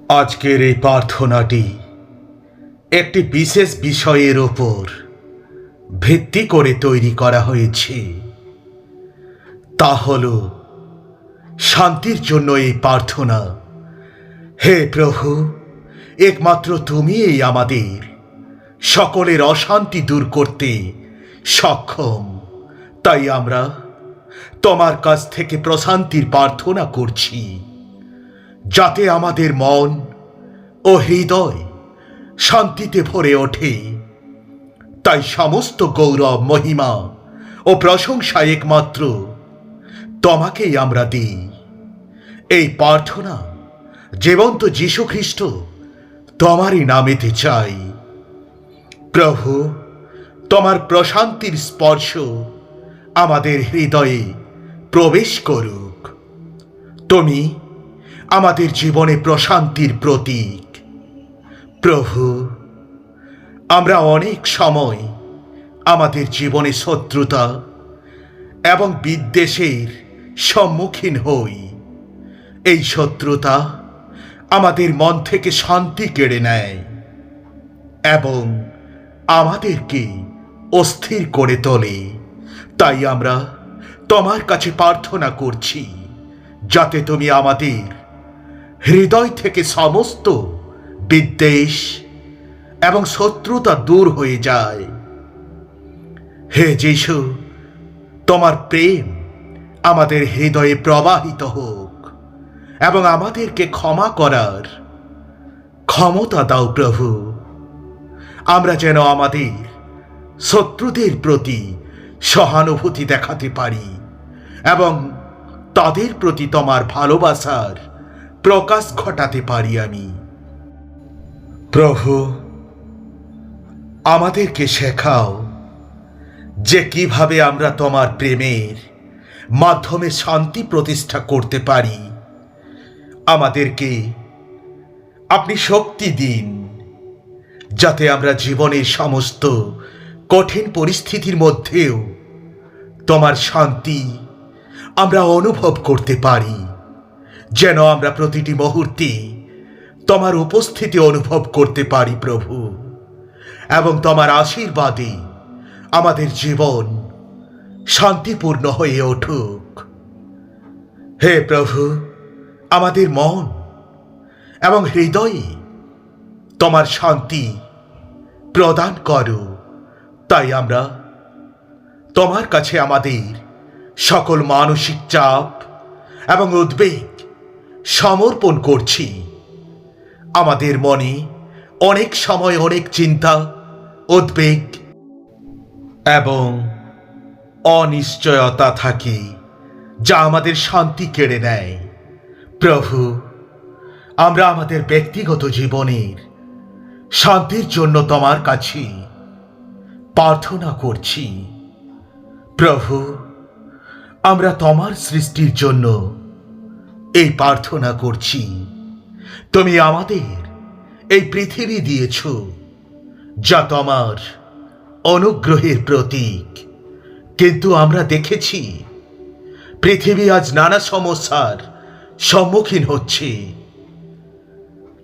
আজকের এই প্রার্থনাটি একটি বিশেষ বিষয়ের ওপর ভিত্তি করে তৈরি করা হয়েছে। তা হল শান্তির জন্য এই প্রার্থনা। হে প্রভু, একমাত্র তুমিই আমাদের সকলের অশান্তি দূর করতে সক্ষম। তাই আমরা তোমার কাছ থেকে প্রশান্তির প্রার্থনা করছি, যাতে আমাদের মন ও হৃদয় শান্তিতে ভরে ওঠে। তাই সমস্ত গৌরব, মহিমা ও প্রশংসা একমাত্র তোমাকেই আমরা দিই। এই প্রার্থনা জীবন্ত যীশু খ্রিস্ট তোমারই নামেতে চাই। প্রভু, তোমার প্রশান্তির স্পর্শ আমাদের হৃদয়ে প্রবেশ করুক। তুমি আমাদের জীবনে প্রশান্তির প্রতীক। প্রভু, আমরা অনেক সময় আমাদের জীবনে শত্রুতা এবং বিদ্বেষের সম্মুখীন হই। এই শত্রুতা আমাদের মন থেকে শান্তি কেড়ে নেয় এবং আমাদেরকে অস্থির করে তোলে। তাই আমরা তোমার কাছে প্রার্থনা করছি, যাতে তুমি আমাদের হৃদয় থেকে সমস্ত বিদ্বেষ এবং শত্রুতা দূর হয়ে যায়। হে যীশু, তোমার প্রেম আমাদের হৃদয়ে প্রবাহিত হোক এবং আমাদেরকে ক্ষমা করার ক্ষমতা দাও। প্রভু, আমরা যেন আমাদের শত্রুদের প্রতি সহানুভূতি দেখাতে পারি এবং তাদের প্রতি তোমার ভালোবাসার প্রকাশ ঘটাতে পারি। আমি প্রভু, আমাদেরকে শেখাও যে কিভাবে আমরা তোমার প্রেমের মাধ্যমে শান্তি প্রতিষ্ঠা করতে পারি। আমাদেরকে আপনি শক্তি দিন, যাতে আমরা জীবনের সমস্ত কঠিন পরিস্থিতির মধ্যেও তোমার শান্তি আমরা অনুভব করতে পারি। যেন আমরা প্রতিটি মুহূর্তে তোমার উপস্থিতি অনুভব করতে পারি প্রভু, এবং তোমার আশীর্বাদে আমাদের জীবন শান্তিপূর্ণ হয়ে উঠুক। হে প্রভু, আমাদের মন এবং হৃদয়ে তোমার শান্তি প্রদান করো। তাই আমরা তোমার কাছে আমাদের সকল মানসিক চাপ এবং উদ্বেগ সমর্পণ করছি। আমাদের মনে অনেক সময় অনেক চিন্তা, উদ্বেগ এবং অনিশ্চয়তা থাকে, যা আমাদের শান্তি কেড়ে নেয়। প্রভু, আমরা আমাদের ব্যক্তিগত জীবনের শান্তির জন্য তোমার কাছে প্রার্থনা করছি। প্রভু, আমরা তোমার সৃষ্টির জন্য এই প্রার্থনা করছি। তুমি আমাদের এই পৃথিবী দিয়েছ, যা তোমার অনুগ্রহের প্রতীক। কিন্তু আমরা দেখেছি পৃথিবী আজ নানা সমস্যার সম্মুখীন হচ্ছে।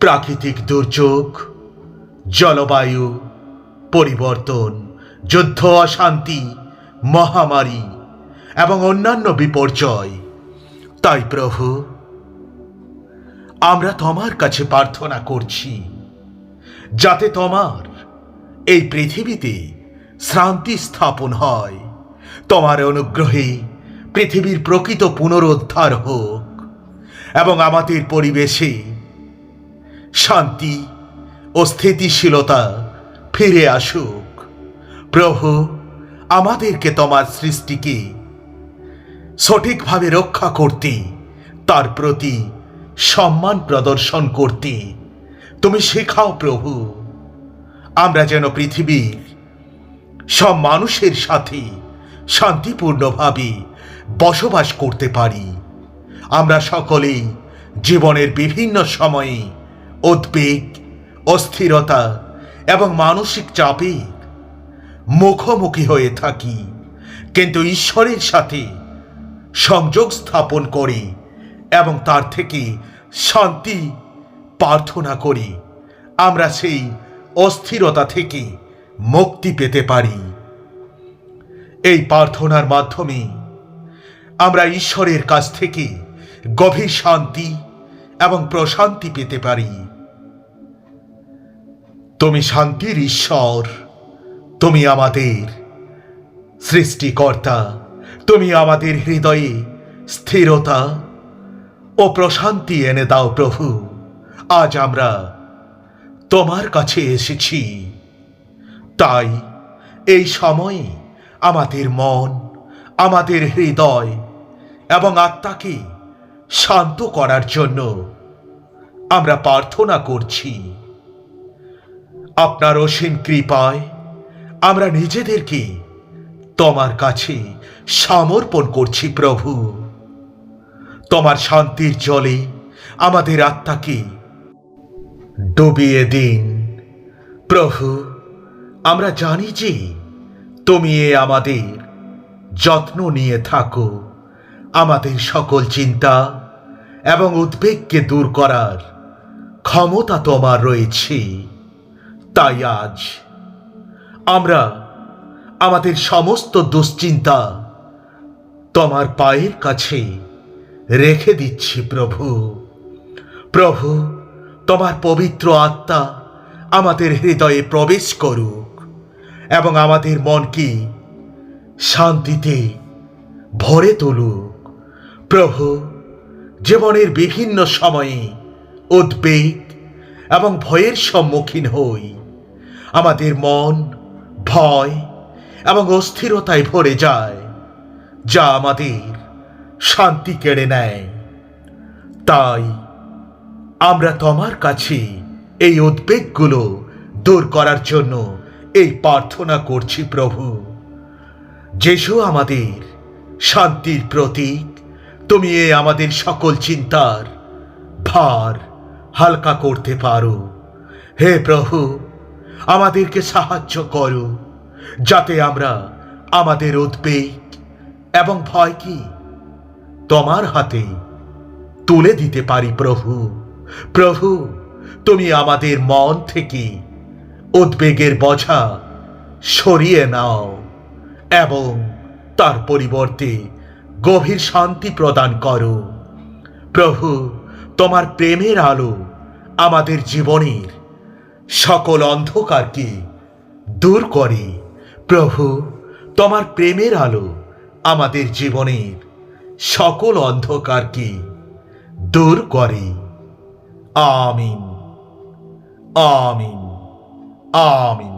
প্রাকৃতিক দুর্যোগ, জলবায়ু পরিবর্তন, যুদ্ধ, অশান্তি, মহামারী এবং অন্যান্য বিপর্যয়। তাই প্রভু, আমরা তোমার কাছে প্রার্থনা করছি, যাতে তোমার এই পৃথিবীতে শান্তি স্থাপন হয়। তোমার অনুগ্রহে পৃথিবীর প্রকৃত পুনরুদ্ধার হোক এবং আমাদের পরিবেশে শান্তি ও স্থিতিশীলতা ফিরে আসুক। প্রভু, আমাদেরকে তোমার সৃষ্টিকে সঠিকভাবে রক্ষা করতে, তার প্রতি সম্মান প্রদর্শন করতে তুমি শেখাও। প্রভু, আমরা যেন পৃথিবীর সব মানুষের সাথে শান্তিপূর্ণভাবে বসবাস করতে পারি। আমরা সকলেই জীবনের বিভিন্ন সময়ে উদ্বেগ, অস্থিরতা এবং মানসিক চাপে মুখোমুখি হয়ে থাকি, কিন্তু ঈশ্বরের সাথে সংযোগ স্থাপন করে এবং তার থেকে শান্তি প্রার্থনা করি আমরা সেই অস্থিরতা থেকে মুক্তি পেতে পারি। এই প্রার্থনার মাধ্যমে আমরা ঈশ্বরের কাছ থেকে গভীর শান্তি এবং প্রশান্তি পেতে পারি। তুমি শান্তির ঈশ্বর, তুমি আমাদের সৃষ্টিকর্তা, তুমি আমাদের হৃদয়ে স্থিরতা ও প্রশান্তি এনে দাও প্রভু। আজ আমরা তোমার কাছে এসেছি, তাই এই সময়ে আমাদের মন, আমাদের হৃদয় এবং আত্মাকে শান্ত করার জন্য আমরা প্রার্থনা করছি। আপনার অসীম কৃপায় আমরা নিজেদেরকে তোমার কাছে সমর্পণ করছি প্রভু। তোমার শান্তির জলে আমাদের আত্মাকে ডুবিয়ে দিন প্রভু। আমরা জানি যে তুমি আমাদের যত্ন নিয়ে থাকো, আমাদের সকল চিন্তা এবং উদ্বেগকে দূর করার ক্ষমতা তোমার রয়েছে। তাই আজ আমরা আমাদের সমস্ত দুশ্চিন্তা তোমার পায়ের কাছে রেখে দিচ্ছি প্রভু। প্রভু, তোমার পবিত্র আত্মা আমাদের হৃদয়ে প্রবেশ করুক এবং আমাদের মনকে শান্তিতে ভরে তুলুক। প্রভু, জীবনের বিভিন্ন সময়ে উদ্বেগ এবং ভয়ের সম্মুখীন হই, আমাদের মন ভয় এবং অস্থিরতায় ভরে যায়, যা আমাদের শান্তি কেড়ে নেয়। তাই আমরা তোমার কাছে এই উদ্বেগগুলো দূর করার জন্য এই প্রার্থনা করছি প্রভু। যিশু আমাদের শান্তির প্রতীক, তুমি আমাদের সকল চিন্তার ভার হালকা করতে পারো। হে প্রভু, আমাদেরকে সাহায্য করো যাতে আমরা আমাদের উদ্বেগ এবং ভয়কে তোমার হাতে তুলে দিতে পারি প্রভু। প্রভু, তুমি আমাদের মন থেকে উদ্বেগের বোঝা সরিয়ে নাও এবং তার পরিবর্তে গভীর শান্তি প্রদান করো। প্রভু, তোমার প্রেমের আলো আমাদের জীবনের সকল অন্ধকারকে দূর করে। প্রভু, তোমার প্রেমের আলো আমাদের জীবনের সকল অন্ধকারকে দূর করে। আমিন, আমিন, আমিন।